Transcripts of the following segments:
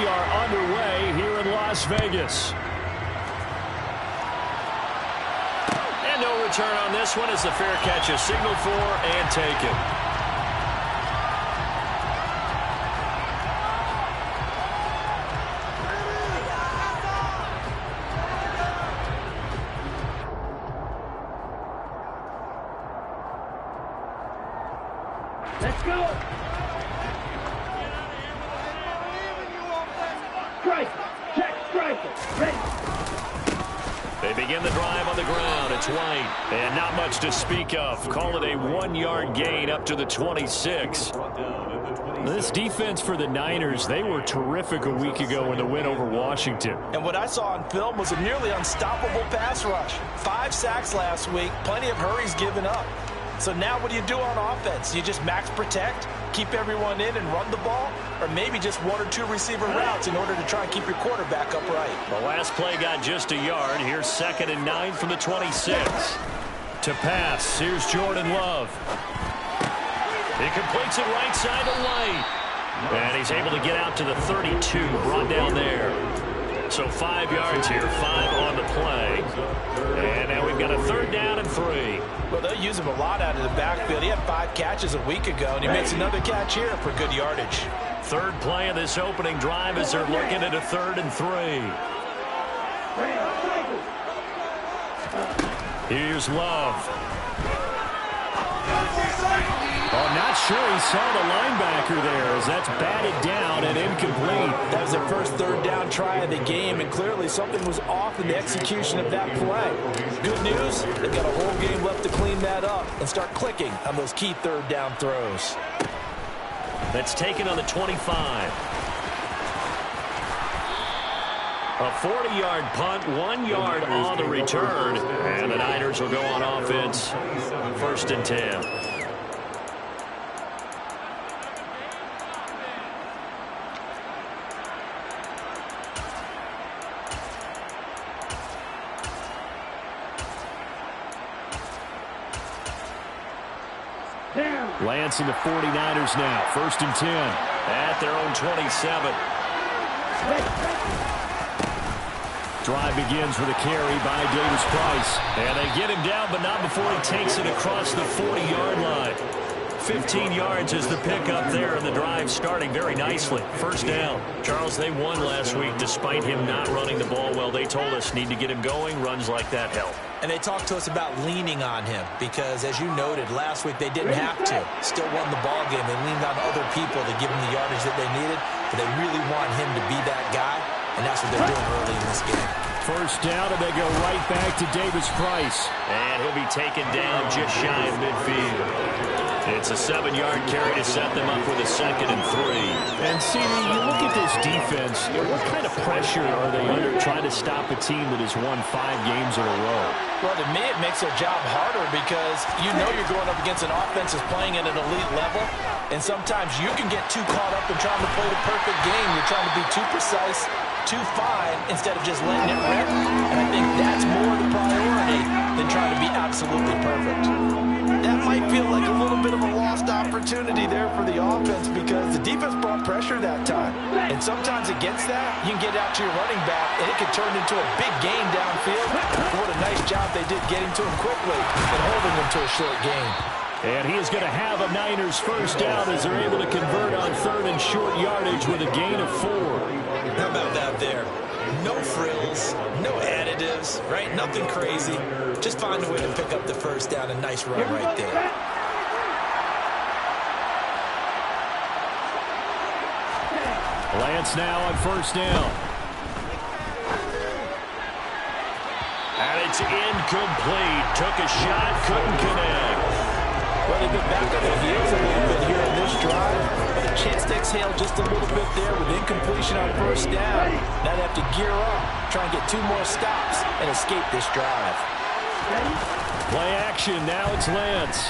are underway here in Las Vegas. And no return on this one as the fair catch is signaled for and taken. Let's go! Strike! Check! Strike! Ready! They begin the drive on the ground. It's White. And not much to speak of. Call it a 1-yard gain up to the 26. This defense for the Niners, they were terrific a week ago in the win over Washington. And what I saw on film was a nearly unstoppable pass rush. 5 sacks last week, plenty of hurries given up. So now what do you do on offense? You just max protect, keep everyone in and run the ball, or maybe just 1 or 2 receiver routes in order to try and keep your quarterback upright. The last play got just a yard. Here's 2nd and 9 from the 26. To pass, here's Jordan Love. He completes it right side to Light. And he's able to get out to the 32, brought down there. So 5 yards here, 5 on the play. And now we've got a 3rd down and 3. Well, they'll use him a lot out of the backfield. He had 5 catches a week ago, and he makes another catch here for good yardage. 3rd play of this opening drive as they're looking at a 3rd and 3. Here's Love. Oh, not sure he saw the linebacker there as that's batted down and incomplete. That was their first 3rd down try of the game, and clearly something was off in the execution of that play. Good news, they've got a whole game left to clean that up and start clicking on those key 3rd down throws. That's taken on the 25. A 40-yard punt, 1 yard on the return, and the Niners will go on offense. 1st and 10. Lance and the 49ers now. 1st and 10 at their own 27. Drive begins with a carry by Davis Price. And they get him down, but not before he takes it across the 40-yard line. 15 yards is the pickup there, and the drive starting very nicely. 1st down. Charles, they won last week despite him not running the ball well. They told us need to get him going. Runs like that help. And they talked to us about leaning on him because, as you noted, last week they didn't have to. Still won the ball game. They leaned on other people to give him the yardage that they needed, but they really want him to be that guy, and that's what they're doing early in this game. 1st down, and they go right back to Davis Price. And he'll be taken down just shy of midfield. It's a 7-yard carry to set them up with a 2nd and 3. And, CD, you look at this defense, what kind of pressure are they under trying to stop a team that has won 5 games in a row? Well, to me, it makes their job harder because you know you're going up against an offense that's playing at an elite level, and sometimes you can get too caught up in trying to play the perfect game. You're trying to be too precise, too fine, instead of just letting it rip. And I think that's more the priority than trying to be absolutely perfect. That might feel like a little bit of a lost opportunity there for the offense because the defense brought pressure that time. And sometimes against that, you can get out to your running back, and it can turn into a big gain downfield. What a nice job they did getting to him quickly and holding him to a short gain. And he is going to have a Niners 1st down as they're able to convert on 3rd and short yardage with a gain of 4. How about that there? No frills, no additives, right? Nothing crazy. Just find a way to pick up the 1st down. A nice run right there. Lance now on 1st down. And it's incomplete. Took a shot, couldn't connect. Well, they've been back on their heels a little bit here in this drive, but a chance to exhale just a little bit there with incompletion on 1st down. Now they have to gear up, try and get 2 more stops, and escape this drive. Play action, now it's Lance.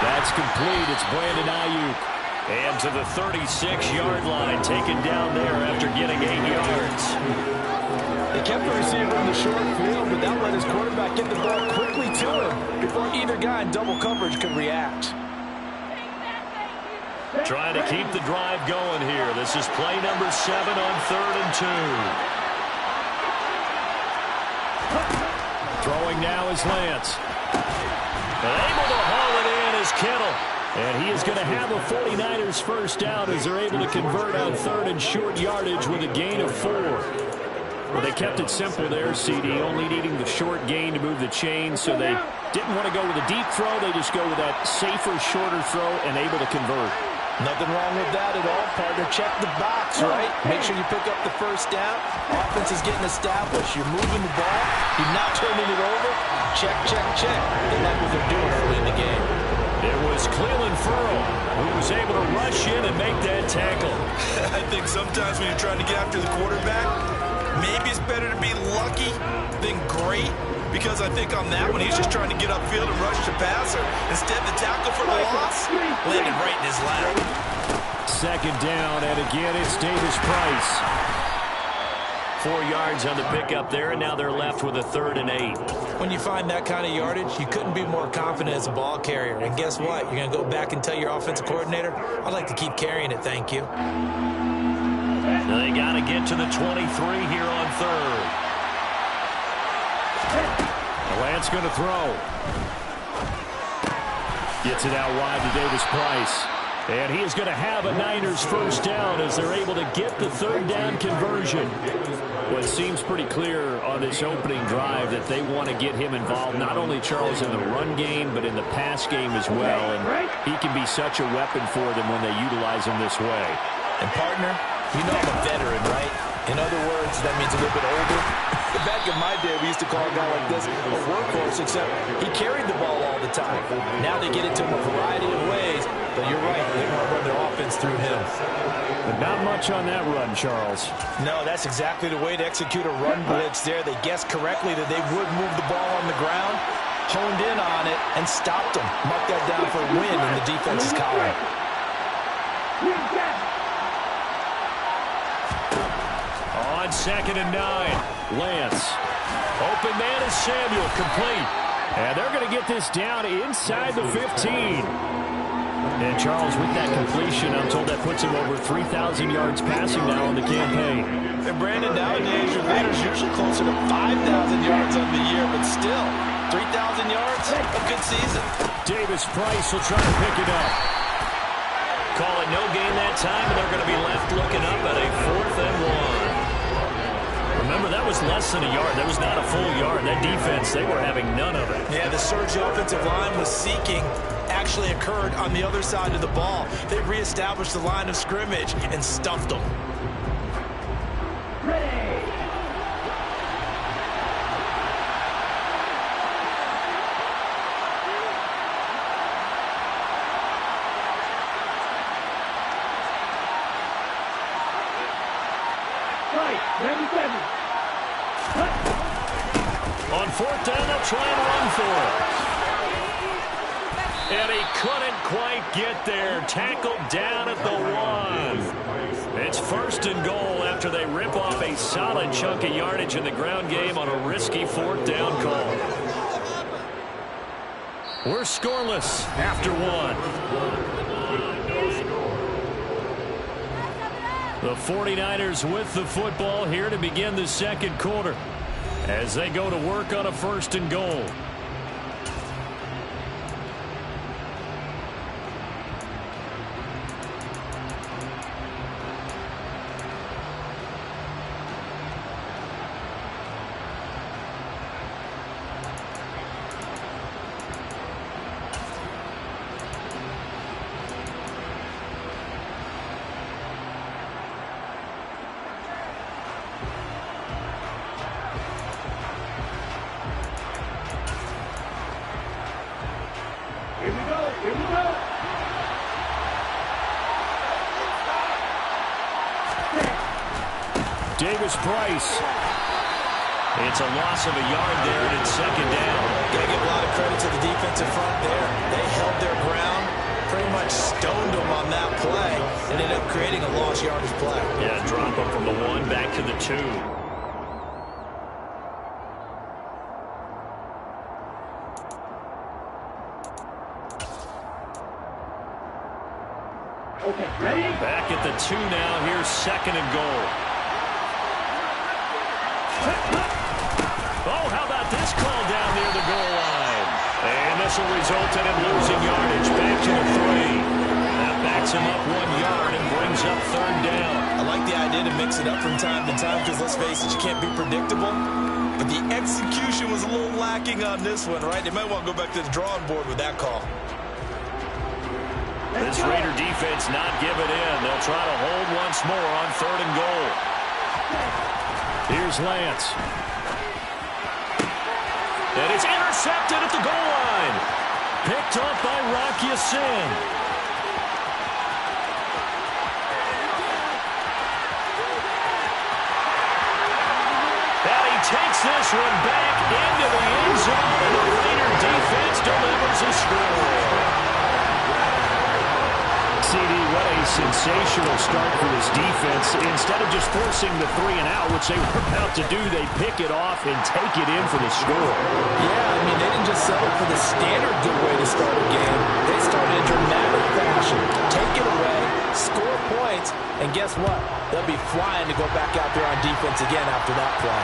That's complete, it's Brandon Ayuk. And to the 36-yard line, taken down there after getting 8 yards. They kept the receiver in the short field, but that let his quarterback get the ball quickly to him before either guy in double coverage could react. Trying to keep the drive going here. This is play number 7 on 3rd and 2. Throwing now is Lance. And able to haul it in is Kittle. And he is going to have a 49ers first down as they're able to convert on 3rd and short yardage with a gain of 4. Well, they kept it simple there, CD, only needing the short gain to move the chain, so they didn't want to go with a deep throw. They just go with that safer, shorter throw and able to convert. Nothing wrong with that at all, partner. Check the box, right? Make sure you pick up the first down. Offense is getting established. You're moving the ball. You're not turning it over. Check, check, check. They like what they're doing early in the game. It was Clelin Ferrell who was able to rush in and make that tackle. I think sometimes when you're trying to get after the quarterback, maybe it's better to be lucky than great, because I think on that one, he's just trying to get upfield and rush the passer. Instead, the tackle for the loss landed right in his lap. 2nd down, and again, it's Davis Price. 4 yards on the pickup there, and now they're left with a 3rd and 8. When you find that kind of yardage, you couldn't be more confident as a ball carrier. And guess what? You're going to go back and tell your offensive coordinator, I'd like to keep carrying it, thank you. Now they got to get to the 23 here on 3rd. Lance going to throw. Gets it out wide to Davis Price. And he is going to have a Niners first down as they're able to get the 3rd down conversion. Well, it seems pretty clear on this opening drive that they want to get him involved, not only, Charles, in the run game, but in the pass game as well. And he can be such a weapon for them when they utilize him this way. And, partner, you know I'm a veteran, right? In other words, that means a little bit older. Back in my day, we used to call a guy like this a workhorse, except he carried the ball all the time. Now they get it to him a variety of ways, but you're right, they want to run their offense through him. But not much on that run, Charles. No, that's exactly the way to execute a run blitz there. They guessed correctly that they would move the ball on the ground, honed in on it, and stopped them. Mark that down for a win in the defense's column. On 2nd and 9, Lance. Open man is Samuel, complete. And they're going to get this down inside the 15. And Charles, with that completion, I'm told that puts him over 3,000 yards passing now on the campaign. And Brandon, nowadays your leader's usually closer to 5,000 yards on the year, but still, 3,000 yards, a good season. Davis Price will try to pick it up. Call it no gain that time, and they're going to be left looking up at a 4th and 1. Remember, that was less than a yard. That was not a full yard. That defense, they were having none of it. Yeah, the surge the offensive line was seeking actually occurred on the other side of the ball. They reestablished the line of scrimmage and stuffed them. Ready. On 4th down, they'll try and run for it. And he couldn't quite get there. Tackled down at the 1. It's 1st and goal after they rip off a solid chunk of yardage in the ground game on a risky 4th down call. We're scoreless after 1. The 49ers with the football here to begin the 2nd quarter as they go to work on a 1st and goal. Davis Price. It's a loss of a yard there, and it's 2nd down. Got to give a lot of credit to the defensive front there. They held their ground, pretty much stoned them on that play, and ended up creating a lost yardage play. Yeah, drop them from the 1 back to the 2. Okay, ready? Back at the 2 now. Here's 2nd and goal. Oh, how about this call down near the goal line? And this will result in him losing yardage. Back to the 3. That backs him up 1 yard and brings up 3rd down. I like the idea to mix it up from time to time because, let's face it, you can't be predictable. But the execution was a little lacking on this one, right? They might want to go back to the drawing board with that call. This Raider defense not giving in. They'll try to hold once more on 3rd and goal. Here's Lance. And it's intercepted at the goal line. Picked up by Rock Ya-Sin. And he takes this one back into the end zone, and the Raider defense delivers a score. CD, what a sensational start for this defense. Instead of just forcing the 3 and out, which they were about to do, they pick it off and take it in for the score. Yeah, I mean, they didn't just settle for the standard good way to start a game. They started in dramatic fashion. Take it away, score points, and guess what? They'll be flying to go back out there on defense again after that play.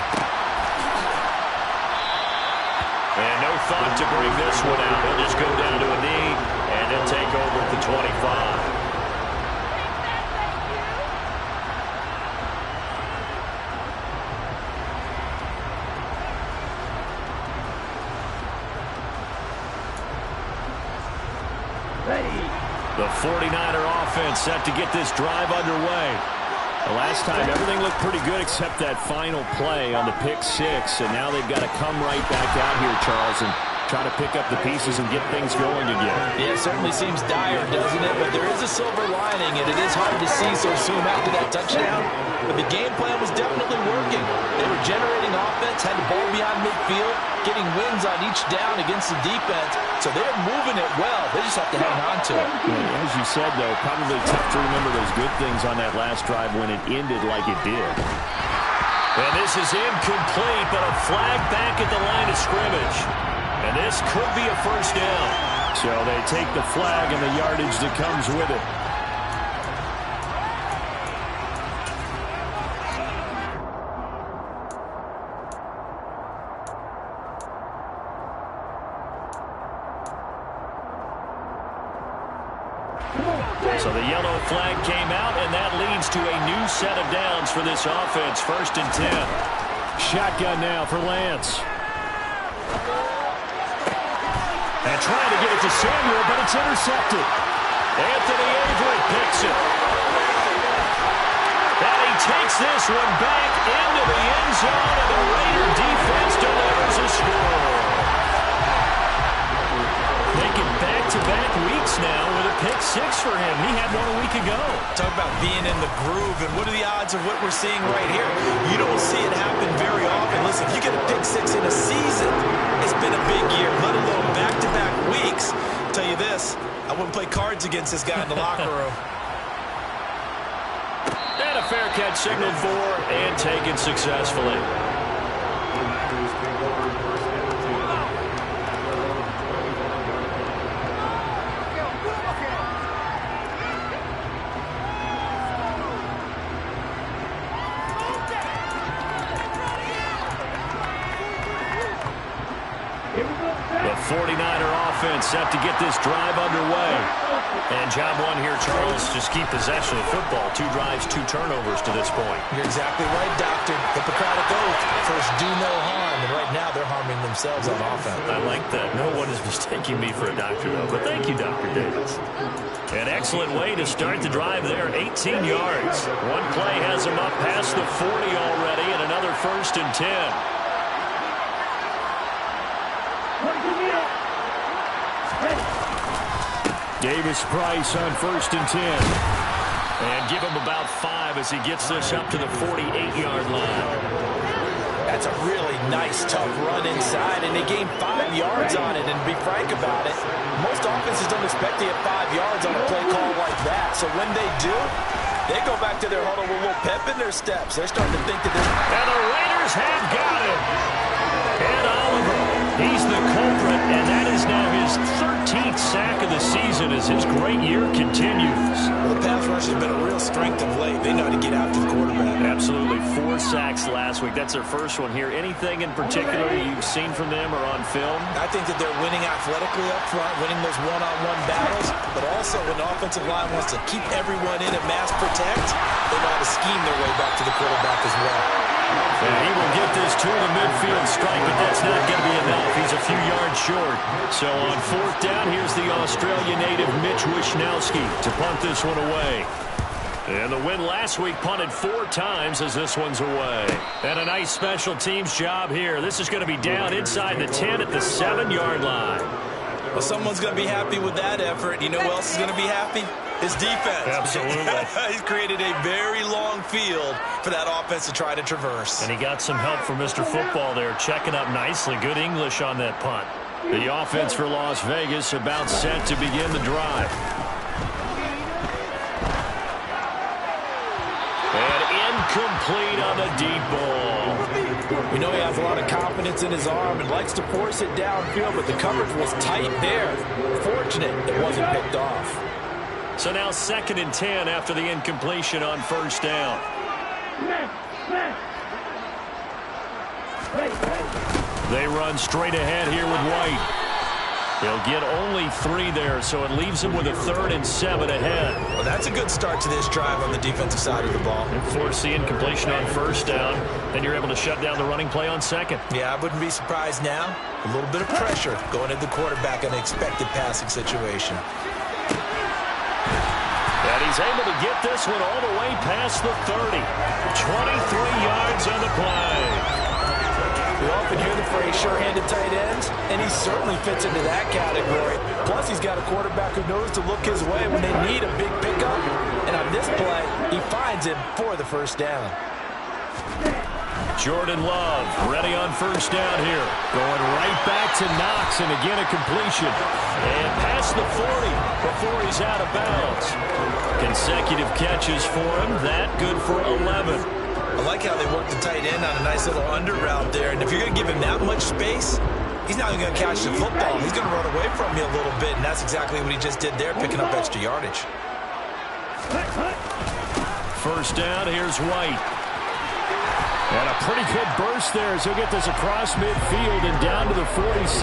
And no thought to bring this one out. He'll just go down to a knee, and he'll take over at the 25. The 49er offense set to get this drive underway. The last time, everything looked pretty good except that final play on the pick 6, and now they've got to come right back out here, Charles, and try to pick up the pieces and get things going again. Yeah, it certainly seems dire, doesn't it? But there is a silver lining, and it is hard to see so soon after that touchdown. But the game plan was definitely working. They were generating offense, had the ball beyond midfield, getting wins on each down against the defense. So they're moving it well. They just have to hang on to it. Yeah, as you said, though, probably tough to remember those good things on that last drive when it ended like it did. And this is incomplete, but a flag back at the line of scrimmage. And this could be a first down. So they take the flag and the yardage that comes with it. So the yellow flag came out, and that leads to a new set of downs for this offense. 1st and 10. Shotgun now for Lance. And trying to get it to Samuel, but it's intercepted. Anthony Avery picks it. And he takes this one back into the end zone, and the Raider defense delivers a score. Making back-to-back weeks now with a pick 6 for him. He had one a week ago. Talk about being in the groove, and what are the odds of what we're seeing right here? You don't see it happen very often. Listen, if you get a pick 6 in a season, it's been a big year, let alone back-to-back weeks. I'll tell you this, I wouldn't play cards against this guy in the locker room. And a fair catch signaled for and taken successfully. The 49er offense set to get this drive underway. And job one here, Charles, just keep possession of the football. 2 drives, 2 turnovers to this point. You're exactly right, Doctor. Hippocratic oath. First, do no harm. And right now, they're harming themselves on offense. I like that. No one is mistaking me for a doctor, though. But thank you, Dr. Davis. An excellent way to start the drive there. 18 yards. One play has them up past the 40 already, and another 1st and 10. Davis Price on 1st and 10. And give him about 5 as he gets this up to the 48-yard line. That's a really nice, tough run inside, and they gained 5 yards on it. And to be frank about it, most offenses don't expect to get 5 yards on a play call like that. So when they do, they go back to their huddle with a little pep in their steps. They're starting to think that they're... And the Raiders have got him. And Oliver, he's the culprit, and that is now his 13th sack of the season as his great year continues. Well, the strength of late. They know how to get after the quarterback. Absolutely. 4 sacks last week. That's their first one here. Anything in particular you've seen from them or on film? I think that they're winning athletically up front, winning those one-on-one battles, but also when the offensive line wants to keep everyone in and mass protect, they know how to scheme their way back to the quarterback as well. And he will get this to the midfield strike, but that's not going to be enough. He's a few yards short. So on 4th down, here's the Australia native Mitch Wishnowsky to punt this one away. And the win last week punted 4 times as this one's away. And a nice special teams job here. This is going to be down inside the 10 at the 7-yard line. Well, someone's going to be happy with that effort. You know who else is going to be happy? His defense. Absolutely. He's created a very long field for that offense to try to traverse. And he got some help from Mr. Football there, checking up nicely. Good English on that punt. The offense for Las Vegas about set to begin the drive. And incomplete on the deep ball. We know he has a lot of confidence in his arm and likes to force it downfield, but the coverage was tight there. Fortunate it wasn't picked off. So now 2nd and 10 after the incompletion on 1st down. They run straight ahead here with White. They'll get only 3 there, so it leaves them with a 3rd and 7 ahead. Well, that's a good start to this drive on the defensive side of the ball. And force the incompletion on 1st down, then you're able to shut down the running play on 2nd. Yeah, I wouldn't be surprised now. A little bit of pressure going at the quarterback in an expected passing situation. And he's able to get this one all the way past the 30. 23 yards on the play. We often hear the phrase sure-handed tight ends, and he certainly fits into that category. Plus, he's got a quarterback who knows to look his way when they need a big pickup. And on this play, he finds him for the 1st down. Jordan Love ready on 1st down here. Going right back to Knox, and again a completion. And past the 40 before he's out of bounds. Consecutive catches for him. That good for 11. I like how they work the tight end on a nice little under route there. And if you're going to give him that much space, he's not even going to catch the football. He's going to run away from you a little bit, and that's exactly what he just did there, picking up extra yardage. 1st down, here's White. And a pretty good burst there as he'll get this across midfield and down to the 46.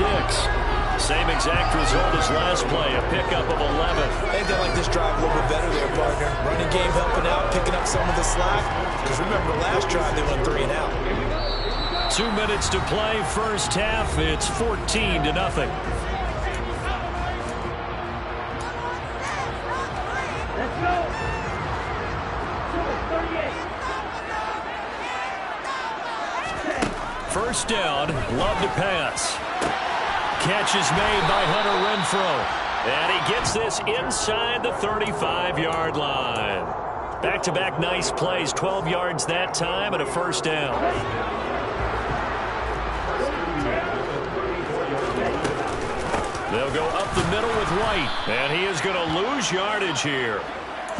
Same exact result as last play, a pickup of 11. I think they like this drive a little bit better there, partner. Running game helping out, picking up some of the slack. Because remember, last drive they went 3 and out. 2 minutes to play, 1st half. It's 14-0. Let's go. 38. 1st down, Love to pass. Catch is made by Hunter Renfrow. And he gets this inside the 35-yard line. Back-to-back nice plays, 12 yards that time and a 1st down. They'll go up the middle with White. And he is going to lose yardage here.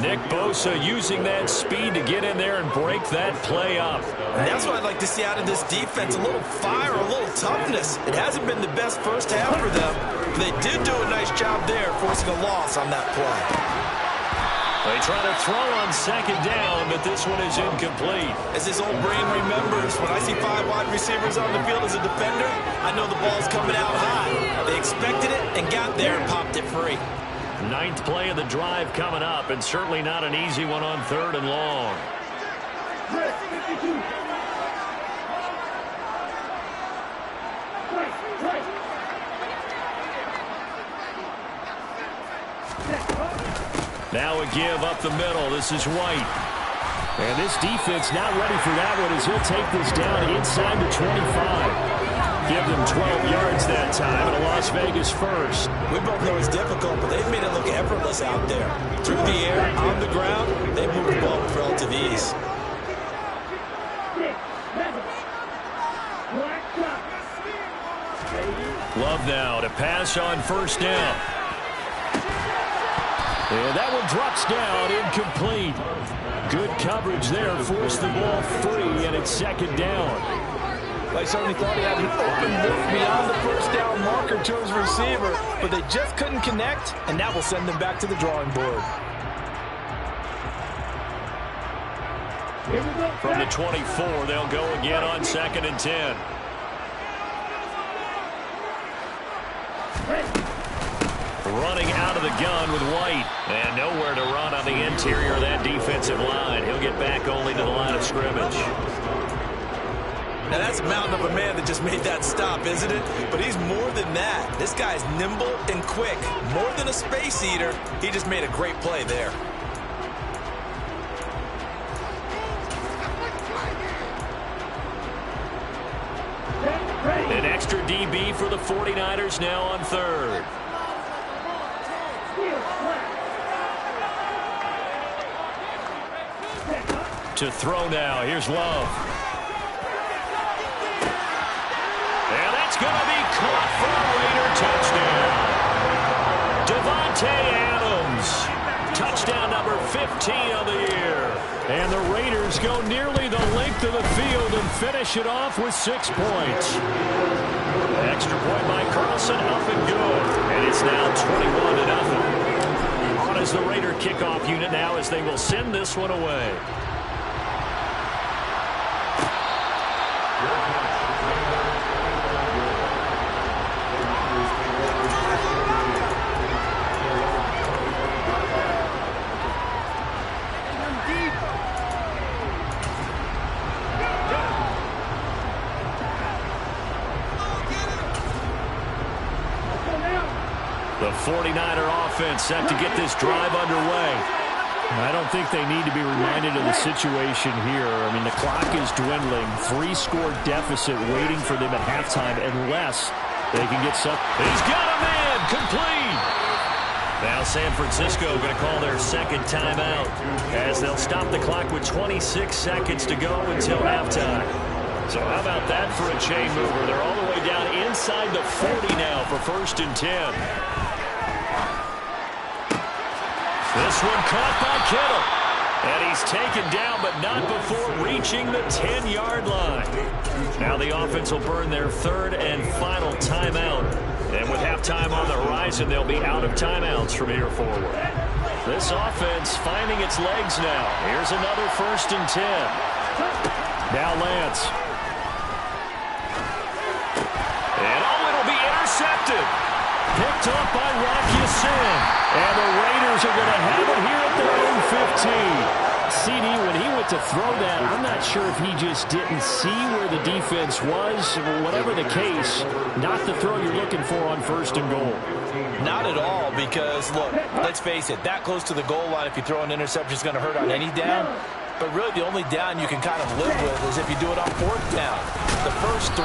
Nick Bosa using that speed to get in there and break that play up. And that's what I'd like to see out of this defense, a little fire, a little toughness. It hasn't been the best 1st half for them, but they did do a nice job there forcing a loss on that play. They try to throw on 2nd down, but this one is incomplete. As his old brain remembers, when I see 5 wide receivers on the field as a defender, I know the ball's coming out high. They expected it and got there and popped it free. 9th play of the drive coming up, and certainly not an easy one on 3rd and long. Now a give up the middle. This is White. And this defense not ready for that one as he'll take this down inside the 25. Give them 12 yards that time, and a Las Vegas 1st. We both know it's difficult, but they've made it look effortless out there. Through the air, on the ground, they move the ball with relative ease. Love now to pass on 1st down. And that one drops down, incomplete. Good coverage there, forced the ball free, and it's 2nd down. I certainly thought he had an open look beyond the 1st down marker to his receiver, but they just couldn't connect, and that will send them back to the drawing board. From the 24, they'll go again on 2nd and 10. Running out of the gun with White. And nowhere to run on the interior of that defensive line. He'll get back only to the line of scrimmage. Now that's a mountain of a man that just made that stop, isn't it? But he's more than that. This guy's nimble and quick. More than a space eater. He just made a great play there. An extra DB for the 49ers now on 3rd. To throw now. Here's Love. And that's going to be caught for a Raider touchdown. Davante Adams. Touchdown number 15 of the year. And the Raiders go nearly the length of the field and finish it off with 6 points. Extra point by Carlson, up and good. And it's now 21-0. On as the Raider kickoff unit now as they will send this one away. The 49er offense set to get this drive underway. I don't think they need to be reminded of the situation here. I mean, the clock is dwindling. 3-score deficit waiting for them at halftime unless they can get some. He's got a man complete. Now San Francisco going to call their 2nd timeout as they'll stop the clock with 26 seconds to go until halftime. So how about that for a chain mover? They're all the way down inside the 40 now for 1st and 10. This one caught by Kittle. And he's taken down, but not before reaching the 10-yard line. Now the offense will burn their 3rd and final timeout. And with halftime on the horizon, they'll be out of timeouts from here forward. This offense finding its legs now. Here's another 1st and 10. Now Lance. And it'll be intercepted. Picked off by Rocky Sin. And the Raiders are going to have it here at their own 15. CD, when he went to throw that, I'm not sure if he just didn't see where the defense was. Whatever the case, not the throw you're looking for on 1st and goal. Not at all, because, look, let's face it, that close to the goal line, if you throw an interception, is going to hurt on any down. But really, the only down you can kind of live with is if you do it on 4th down. The first 3,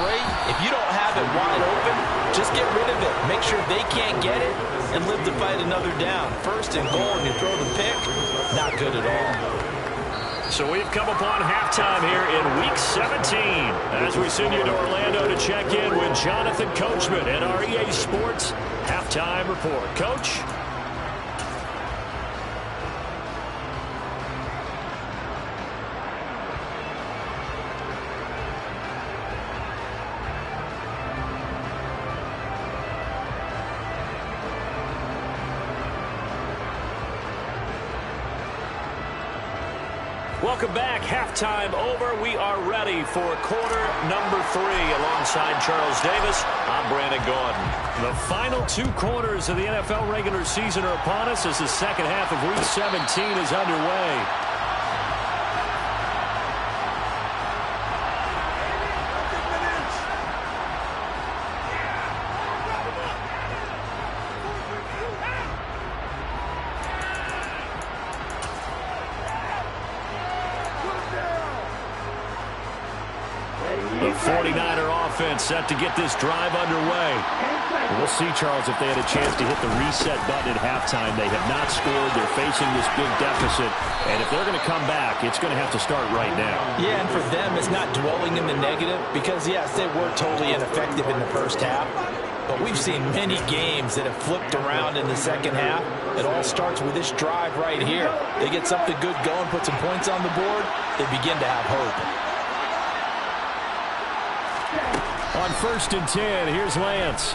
if you don't have it wide open, just get rid of it. Make sure they can't get it and live to fight another down. 1st and goal, and you throw the pick, not good at all. So we've come upon halftime here in Week 17 as we send you to Orlando to check in with Jonathan Coachman at our EA Sports Halftime Report. Coach? Welcome back. Halftime over. We are ready for quarter number 3. Alongside Charles Davis, I'm Brandon Gordon. The final 2 quarters of the NFL regular season are upon us as the second half of Week 17 is underway. The 49er offense set to get this drive underway. We'll see, Charles, if they had a chance to hit the reset button at halftime. They have not scored. They're facing this big deficit. And if they're going to come back, it's going to have to start right now. Yeah, and for them, it's not dwelling in the negative because, yes, they were totally ineffective in the first half. But we've seen many games that have flipped around in the second half. It all starts with this drive right here. They get something good going, put some points on the board, they begin to have hope. On 1st and 10, here's Lance.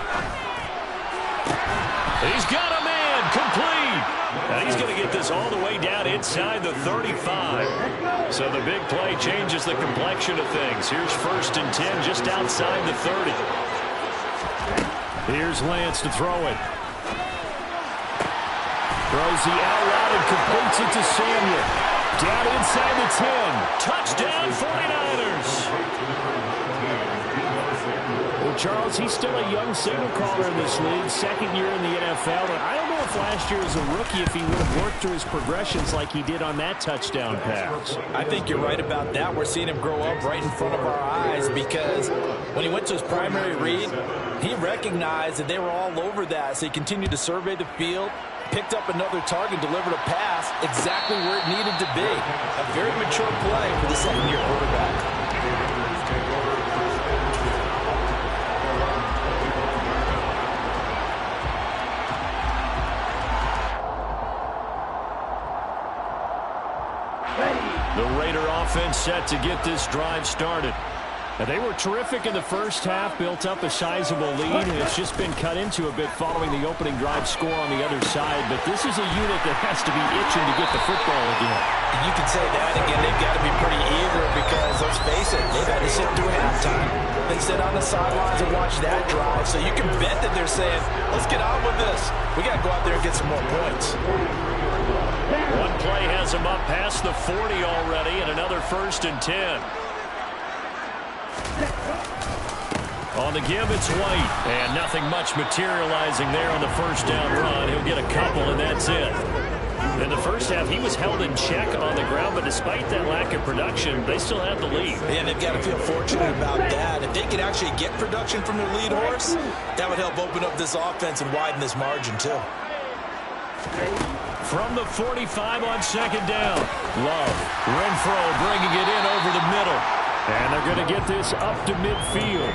He's got a man complete. And he's going to get this all the way down inside the 35. So the big play changes the complexion of things. Here's 1st and 10 just outside the 30. Here's Lance to throw it. Throws the out route and completes it to Samuel. Down inside the 10. Touchdown 49ers. Well, Charles, he's still a young signal caller in this league, 2nd year in the NFL. And I don't know if last year as a rookie if he would have worked through his progressions like he did on that touchdown pass. I think you're right about that. We're seeing him grow up right in front of our eyes because when he went to his primary read, he recognized that they were all over that. So he continued to survey the field, picked up another target, delivered a pass exactly where it needed to be. A very mature play for the 2nd-year quarterback. The Raider offense set to get this drive started. And they were terrific in the first half, built up a sizable lead, and it's just been cut into a bit following the opening drive score on the other side. But this is a unit that has to be itching to get the football again. And you can say that again. They've got to be pretty eager because, let's face it, they've had to sit through halftime. They sit on the sidelines and watch that drive. So you can bet that they're saying, let's get on with this. We got to go out there and get some more points. One play has him up past the 40 already, and another 1st and 10. On the give, it's White. And nothing much materializing there on the 1st down run. He'll get a couple, and that's it. In the first half, he was held in check on the ground, but despite that lack of production, they still have the lead. Yeah, they've got to feel fortunate about that. If they could actually get production from their lead horse, that would help open up this offense and widen this margin, too. From the 45 on 2nd down. Love. Renfro bringing it in over the middle. And they're going to get this up to midfield.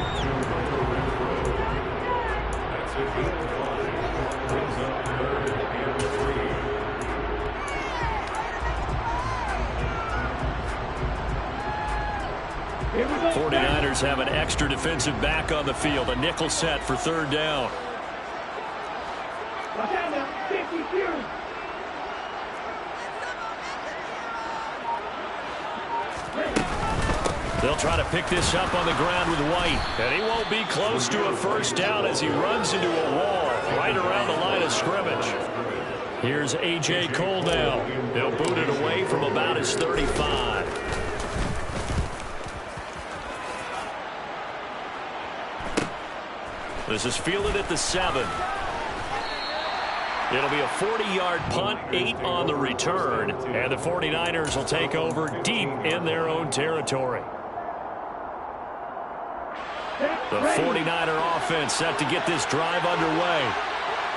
Here we go. 49ers have an extra defensive back on the field. A nickel set for 3rd down. Watch out now. 52. They'll try to pick this up on the ground with White. And he won't be close to a 1st down as he runs into a wall right around the line of scrimmage. Here's A.J. Cole now. He'll boot it away from about his 35. This is fielded at the 7. It'll be a 40-yard punt, 8 on the return. And the 49ers will take over deep in their own territory. The 49er offense set to get this drive underway.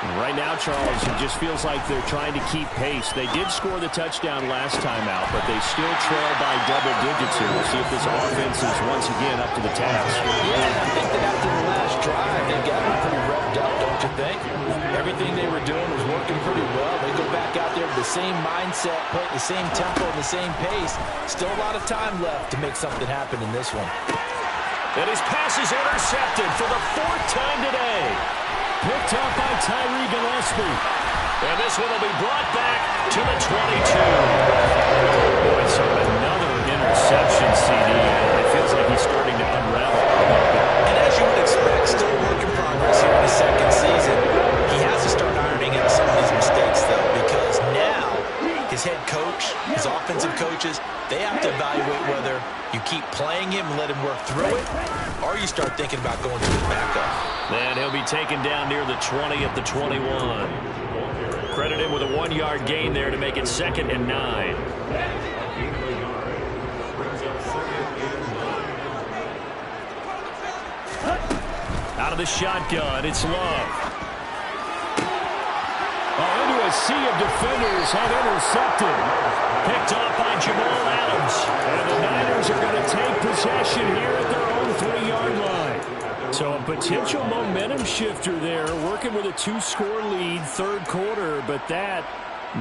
And right now, Charles, it just feels like they're trying to keep pace. They did score the touchdown last time out, but they still trail by double digits here. We'll see if this offense is once again up to the task. Yeah, I think that after the last drive, they got them pretty revved up, don't you think? Everything they were doing was working pretty well. They go back out there with the same mindset, play the same tempo, and the same pace. Still a lot of time left to make something happen in this one. And his pass is intercepted for the 4th time today. Picked up by Tyree Gillespie. And this one will be brought back to the 22. Boy, so another interception, CD. It feels like he's starting to unravel a little bit. And as you would expect, still a work in progress here in his 2nd season. He has to start ironing out some of these mistakes, though, because now his head coach, his offensive coaches, they have to evaluate whether you keep playing him and let him work through it, or you start thinking about going to his backup. And he'll be taken down near the 20 at the 21. Credit him with a 1-yard gain there to make it 2nd and 9. Out of the shotgun, it's Love. Into a sea of defenders and intercepted. Picked off by Jamal Adams. And the Niners are going to take possession here at their own 3-yard line. So a potential momentum shifter there, working with a 2-score lead, 3rd quarter, but that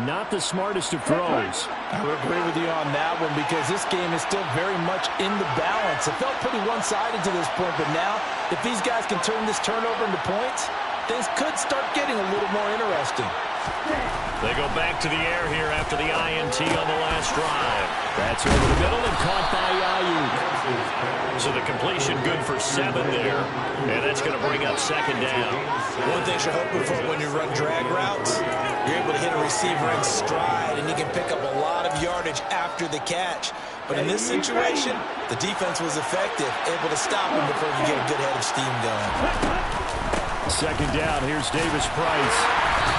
not the smartest of throws. I would agree with you on that one because this game is still very much in the balance. It felt pretty one-sided to this point, but now if these guys can turn this turnover into points, things could start getting a little more interesting. They go back to the air here after the INT on the last drive. That's over the middle and caught by Ayuk. So the completion good for 7 there. And that's going to bring up second down. One thing you're hoping for when you run drag routes, you're able to hit a receiver in stride, and you can pick up a lot of yardage after the catch. But in this situation, the defense was effective, able to stop him before you get a good head of steam going. Second down, here's Davis Price.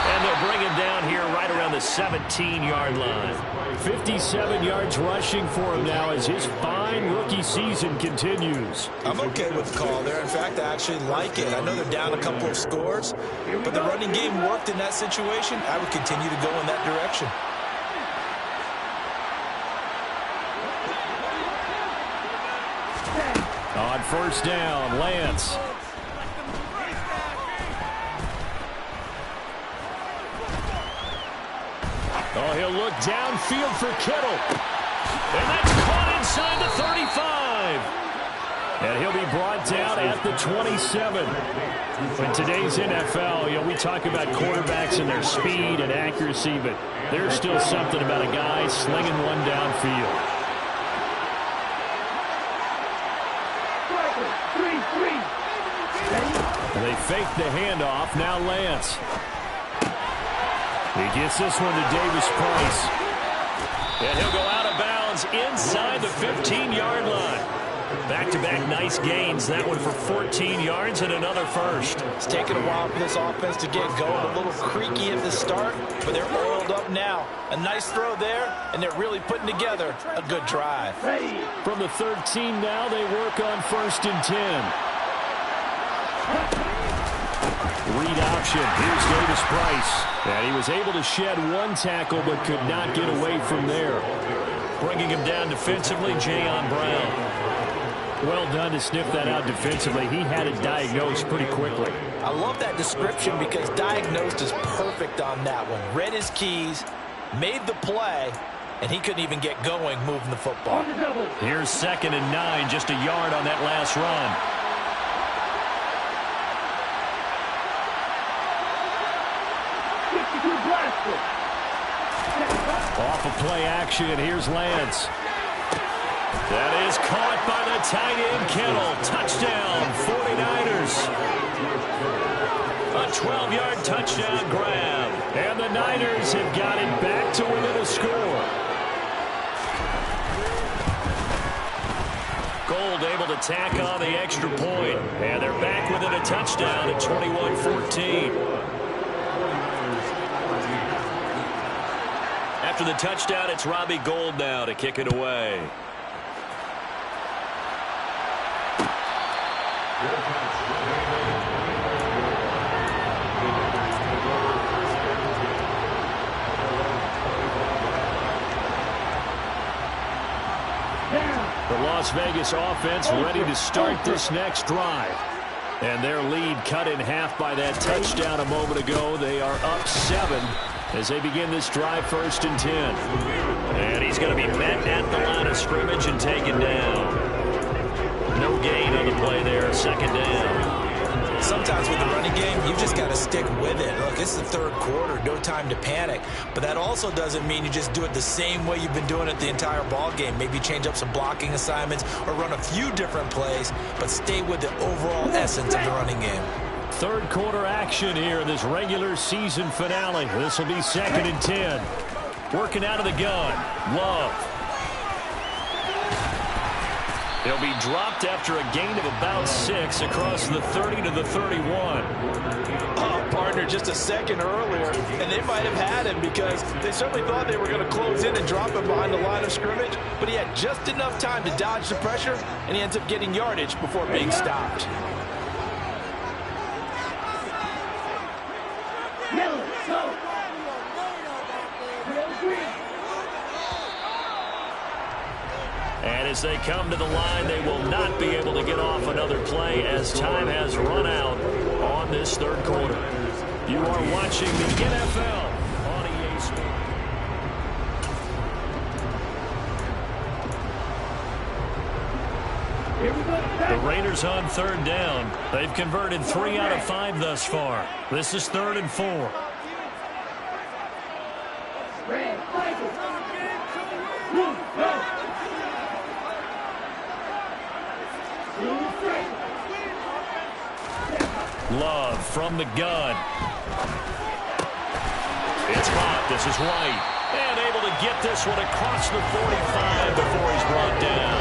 And they'll bring him down here right around the 17-yard line. 57 yards rushing for him now as his fine rookie season continues. I'm okay with the call there. In fact, I actually like it. I know they're down a couple of scores, but the running game worked in that situation. I would continue to go in that direction. On first down, Lance. Oh, he'll look downfield for Kittle. And that's caught inside the 35. And he'll be brought down at the 27. In today's NFL, we talk about quarterbacks and their speed and accuracy, but there's still something about a guy slinging one downfield. They fake the handoff. Now Lance. He gets this one to Davis Price. And he'll go out of bounds inside the 15-yard line. Back-to-back nice gains. That one for 14 yards and another first. It's taken a while for this offense to get going. A little creaky at the start, but they're oiled up now. A nice throw there, and they're really putting together a good drive. From the 13 now, they work on first and 10. Read option. Here's Davis Price. And he was able to shed one tackle but could not get away from there. Bringing him down defensively, Jayon Brown. Well done to sniff that out defensively. He had it diagnosed pretty quickly. I love that description because diagnosed is perfect on that one. Read his keys, made the play, and he couldn't even get going moving the football. Here's 2nd and 9, just a yard on that last run. Off of play action, here's Lance. That is caught by the tight end, Kittle. Touchdown, 49ers. A 12-yard touchdown grab. And the Niners have got it back to within a score. Gold able to tack on the extra point. And they're back within a touchdown at 21-14. After the touchdown, it's Robbie Gould now to kick it away. The Las Vegas offense ready to start this next drive. And their lead cut in half by that touchdown a moment ago. They are up 7 as they begin this drive, 1st and 10. And he's going to be met at the line of scrimmage and taken down. No gain on the play there, 2nd down. Sometimes with the running game, you just got to stick with it. Look, it's the 3rd quarter, no time to panic. But that also doesn't mean you just do it the same way you've been doing it the entire ball game. Maybe change up some blocking assignments or run a few different plays, but stay with the overall essence of the running game. 3rd quarter action here in this regular season finale. This will be 2nd and 10. Working out of the gun. Love. He'll be dropped after a gain of about 6 across the 30 to the 31. Oh, partner, just a second earlier, and they might have had him because they certainly thought they were going to close in and drop him behind the line of scrimmage, but he had just enough time to dodge the pressure, and he ends up getting yardage before being stopped. And as they come to the line, they will not be able to get off another play as time has run out on this 3rd quarter. You are watching the NFL on EA Sports. The Raiders on 3rd down. They've converted 3 out of 5 thus far. This is 3rd and 4. Love from the gun. It's caught. This is White. And able to get this one across the 45 before he's brought down.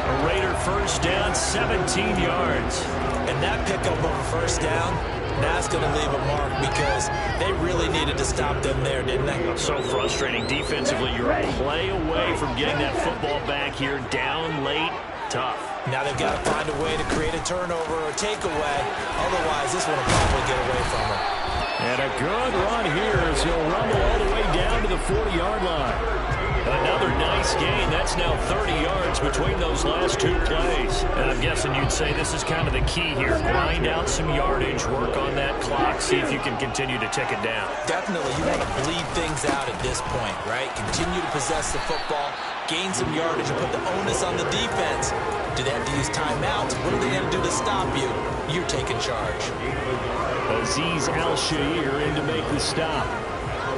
A Raider first down, 17 yards. And that pickup over first down, that's going to leave a mark because they really needed to stop them there, didn't they? So frustrating defensively. You're a play away from getting that football back here, down late. Tough. Now they've got to find a way to create a turnover or takeaway. Otherwise, this one will probably get away from them. And a good run here as he'll rumble all the way down to the 40-yard line. Another nice gain. That's now 30 yards between those last 2 plays. And I'm guessing you'd say this is kind of the key here. Grind out some yardage, work on that clock, see if you can continue to tick it down. Definitely, you want to bleed things out at this point, right? Continue to possess the football, gain some yardage, and put the onus on the defense. Do they have to use timeouts? What are they going to do to stop you? You're taking charge. Azeez Al-Shaair in to make the stop.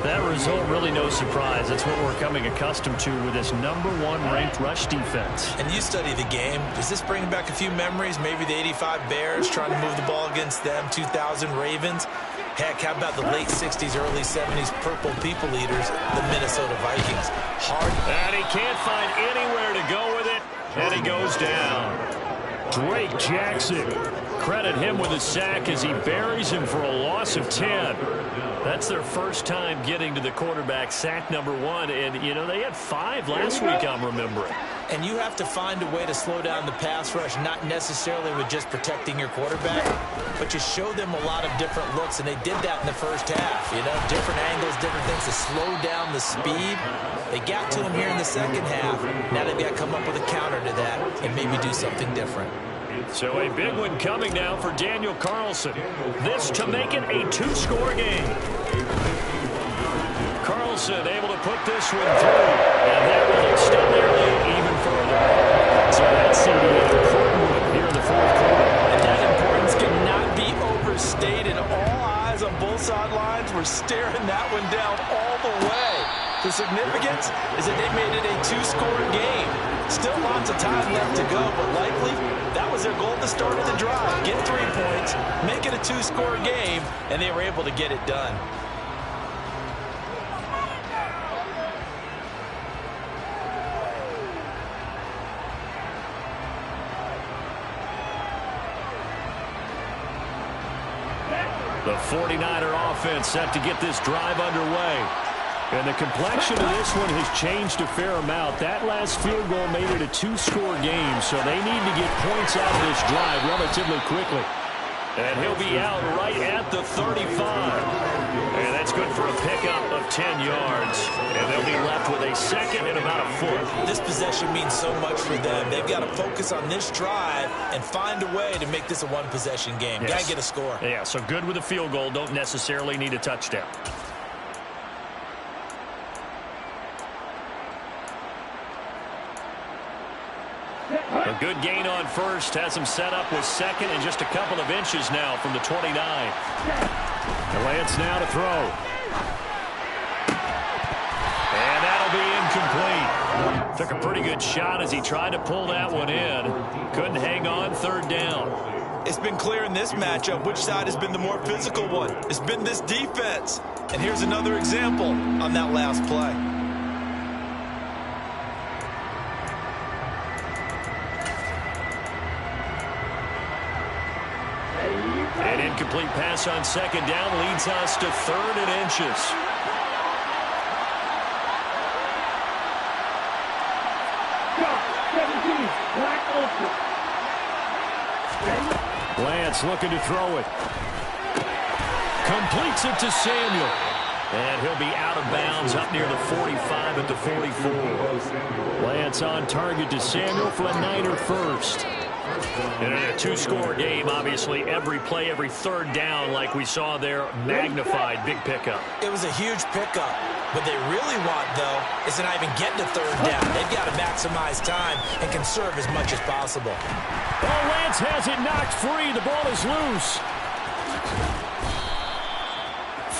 That result, really no surprise. That's what we're coming accustomed to with this #1 ranked rush defense. And you study the game. Does this bring back a few memories? Maybe the 85 Bears trying to move the ball against them, 2000 Ravens. Heck, how about the late 60s, early 70s Purple People Eaters, the Minnesota Vikings? Hard. And he can't find anywhere to go with it, and he goes down. Drake Jackson. Credit him with a sack as he buries him for a loss of 10. That's their first time getting to the quarterback, sack #1. And, you know, they had 5 last week, I'm remembering. And you have to find a way to slow down the pass rush, not necessarily with just protecting your quarterback, but you show them a lot of different looks, and they did that in the first half. You know, different angles, different things to slow down the speed. They got to him here in the second half. Now they've got to come up with a counter to that and maybe do something different. So a big one coming now for Daniel Carlson. This to make it a 2-score game. Carlson able to put this one through, and that will extend their lead even further. So that's an important one here in the 4th quarter. And that importance cannot be overstated. All eyes on both sidelines were staring that one down all the way. The significance is that they made it a 2-score game. Still lots of time left to go, but likely that was their goal at the start of the drive. Get 3 points, make it a 2-score game, and they were able to get it done. The 49er offense set to get this drive underway. And the complexion of this one has changed a fair amount. That last field goal made it a 2-score game, so they need to get points out of this drive relatively quickly. And he'll be out right at the 35. And that's good for a pickup of 10 yards. And they'll be left with a second and about a foot. This possession means so much for them. They've got to focus on this drive and find a way to make this a one-possession game. Yes. Got to get a score. Yeah, so good with a field goal. Don't necessarily need a touchdown. A good gain on first has him set up with second and just a couple of inches now from the 29. Lance now to throw. And that'll be incomplete. Took a pretty good shot as he tried to pull that one in. Couldn't hang on, 3rd down. It's been clear in this matchup which side has been the more physical one. It's been this defense. And here's another example on that last play. An incomplete pass on 2nd down leads us to 3rd and inches. Lance looking to throw it. Completes it to Samuel. And he'll be out of bounds up near the 45 at the 44. Lance on target to Samuel for a Niner first. And in a 2-score game, obviously, every play, every 3rd down, like we saw there, magnified, big pickup. It was a huge pickup. What they really want, though, is to not even get to third down. They've got to maximize time and conserve as much as possible. Oh, Lance has it knocked free. The ball is loose.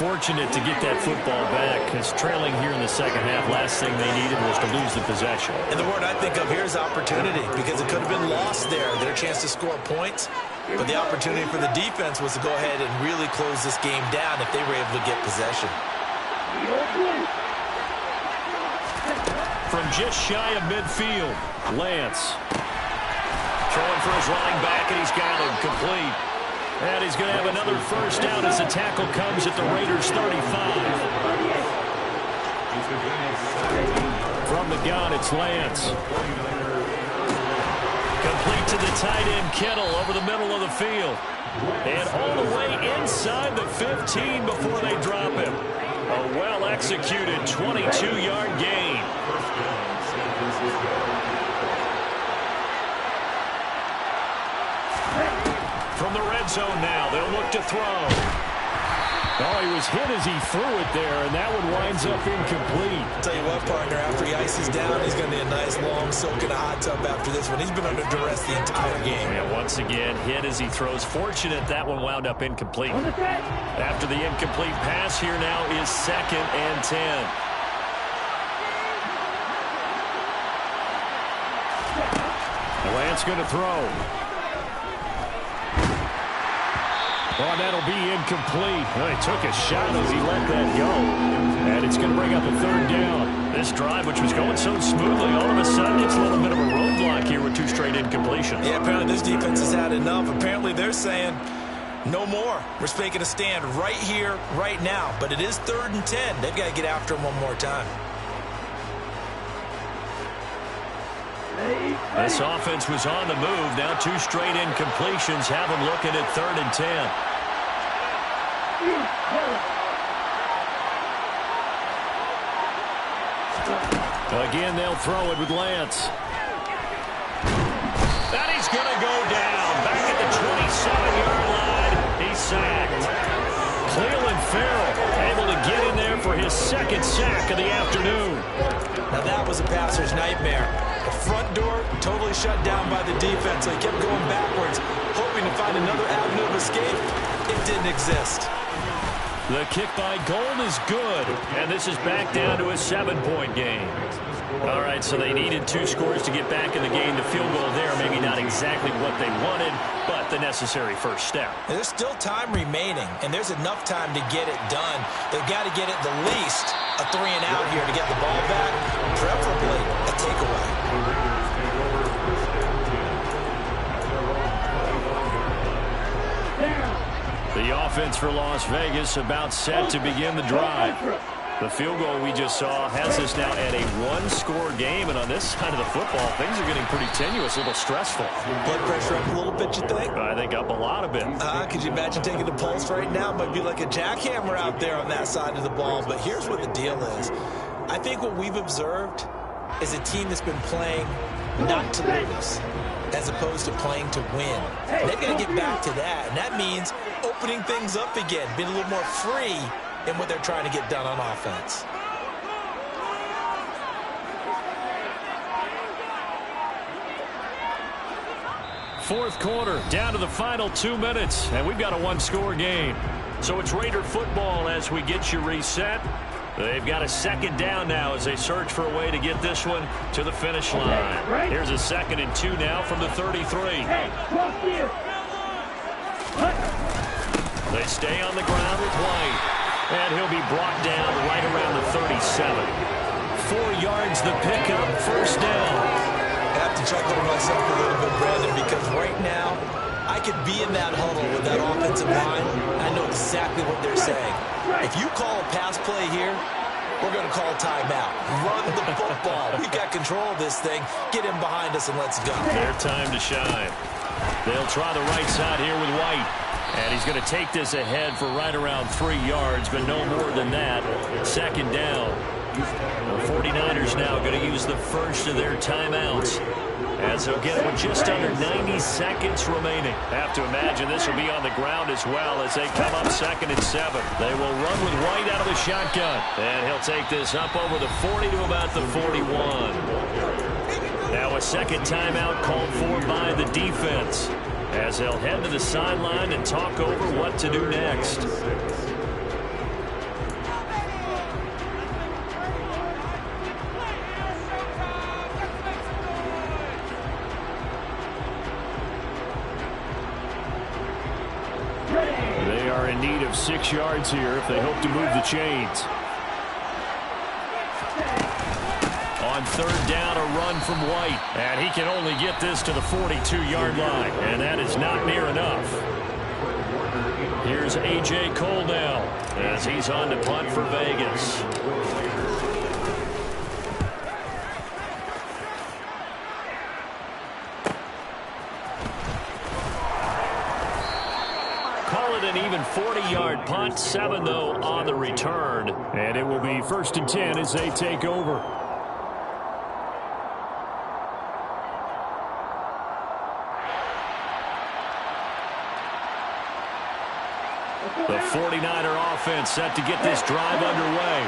Fortunate to get that football back, because trailing here in the second half, last thing they needed was to lose the possession. And the word I think of here is opportunity, because it could have been lost there, their chance to score points. But the opportunity for the defense was to go ahead and really close this game down if they were able to get possession. From just shy of midfield, Lance. Throwing for his running back, and he's got him complete. And he's going to have another first down as the tackle comes at the Raiders' 35. From the gun, it's Lance. Complete to the tight end, Kittle, over the middle of the field. And all the way inside the 15 before they drop him. A well-executed 22-yard gain. From the red zone now, they'll look to throw. Oh, he was hit as he threw it there, and that one winds up incomplete. Tell you what, partner, after he ices down, he's going to need a nice long soak in a hot tub after this one. He's been under duress the entire game. Yeah, once again, hit as he throws. Fortunate that one wound up incomplete. After the incomplete pass, here now is 2nd and 10. Lance going to throw. Oh, that'll be incomplete. Well, he took a shot as he let that go. And it's going to bring up a 3rd down. This drive, which was going so smoothly, all of a sudden it's a little bit of a roadblock here with 2 straight incompletions. Yeah, apparently this defense has had enough. Apparently they're saying, no more. We're making a stand right here, right now. But it is 3rd and 10. They've got to get after him one more time. This offense was on the move. Now 2 straight incompletions have them looking at 3rd and 10. Again, they'll throw it with Lance. And he's going to go down. Back at the 27-yard line. He's sacked. Cleveland Farrell able to get in there for his 2nd sack of the afternoon. Now that was a passer's nightmare. The front door totally shut down by the defense, so he kept going backwards, hoping to find another avenue of escape. It didn't exist. The kick by Gold is good, and this is back down to a 7-point game. All right, so they needed 2 scores to get back in the game. The field goal there, maybe not exactly what they wanted, but the necessary first step. There's still time remaining, and there's enough time to get it done. They've got to get at the least a 3 and out here to get the ball back, preferably a takeaway. The offense for Las Vegas about set to begin the drive. The field goal we just saw has us now at a 1-score game, and on this side of the football, things are getting pretty tenuous, a little stressful. Blood pressure up a little bit, you think? I think up a lot of it. Could you imagine taking the pulse right now? It might be like a jackhammer out there on that side of the ball, but here's what the deal is. I think what we've observed is a team that's been playing not to lose, as opposed to playing to win. They've got to get back to that, and that means opening things up again, being a little more free in what they're trying to get done on offense. Fourth quarter, down to the final 2 minutes, and we've got a 1-score game. So it's Raider football as we get you reset. They've got a 2nd down now as they search for a way to get this one to the finish line. Here's a 2nd and 2 now from the 33. They stay on the ground with White, and he'll be brought down right around the 37. 4 yards the pickup, first down. I have to chuckle to myself a little bit, Brandon, because right now I could be in that huddle with that offensive line. I know exactly what they're saying. If you call a pass play here, we're going to call a timeout. Run the football. We've got control of this thing. Get him behind us and let's go. Their time to shine. They'll try the right side here with White. And he's going to take this ahead for right around 3 yards, but no more than that. 2nd down. The 49ers now going to use the first of their timeouts, as they'll get it with just under 90 seconds remaining. Have to imagine this will be on the ground as well as they come up 2nd and 7. They will run with White out of the shotgun. And he'll take this up over the 40 to about the 41. Now a second timeout called for by the defense, as they'll head to the sideline and talk over what to do next. They are in need of 6 yards here if they hope to move the chains. On 3rd down, a run from White. And he can only get this to the 42-yard line. And that is not near enough. Here's A.J. Cole now, as he's on to punt for Vegas. Call it an even 40-yard punt. 7, though, on the return. And it will be 1st and 10 as they take over. The 49er offense set to get this drive underway.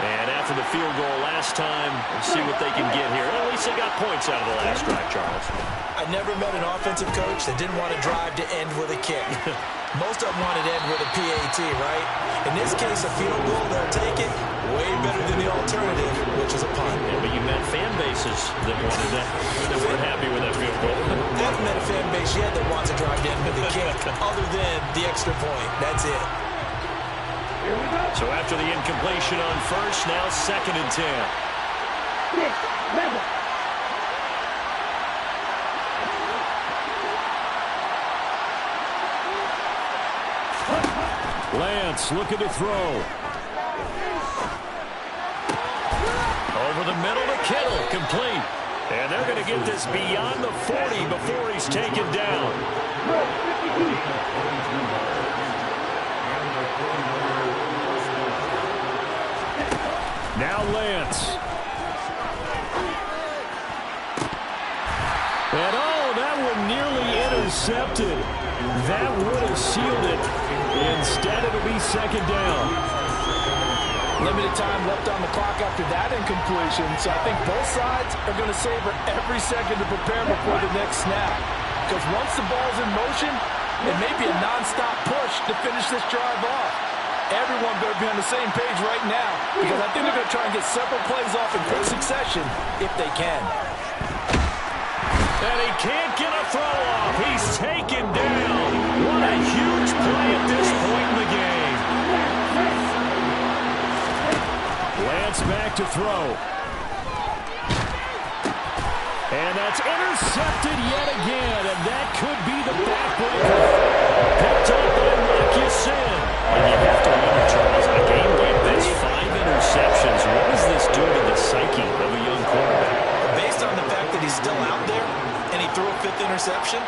And after the field goal last time, we'll see what they can get here. At least they got points out of the last drive, Charles. I never met an offensive coach that didn't want to drive to end with a kick. Most of them wanted to end with a PAT, right? In this case, a field goal, they'll take it. Way better than the alternative, which is a punt. Yeah, but you met fan bases that wanted that, that weren't happy with that field goal. I haven't met a fan base yet that wants to drive to end with a kick, other than the extra point. That's it. So after the incompletion on 1st, now 2nd and 10. 6, 11. Lance looking to throw. Over the middle to Kittle, complete. And they're going to get this beyond the 40 before he's taken down. Now Lance. And oh, that one nearly intercepted. That would have sealed it. Instead, it'll be 2nd down. Limited time left on the clock after that incompletion, so I think both sides are going to savor every second to prepare before the next snap. Because once the ball's in motion, it may be a non-stop push to finish this drive off. Everyone better be on the same page right now, because I think they're going to try and get several plays off in quick succession if they can. And he can't get a throw off. He's taken down. What a huge play at this point in the game. Lance back to throw. And that's intercepted yet again, and that could be the backbreaker. Picked up by Marcus Sin. And you have to wonder, Charles, a game like this, 5 interceptions, what does this do to the psyche of a young quarterback? Based on the fact that he's still out there and he threw a 5th interception,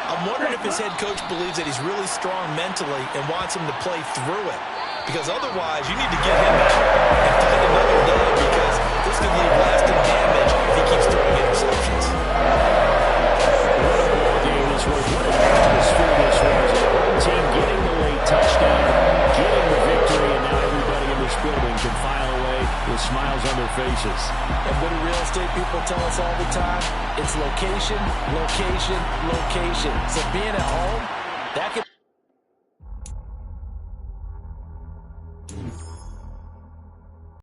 I'm wondering if his head coach believes that he's really strong mentally and wants him to play through it. Because otherwise, you need to get him out and find another day, because this could leave lasting damage if he keeps throwing interceptions. What a ball game this was. What an atmosphere this was. One team getting the late touchdown, getting the victory, and now everybody in this building can file away with smiles on their faces. And what do real estate people tell us all the time? It's location, location, location. So being at home, that could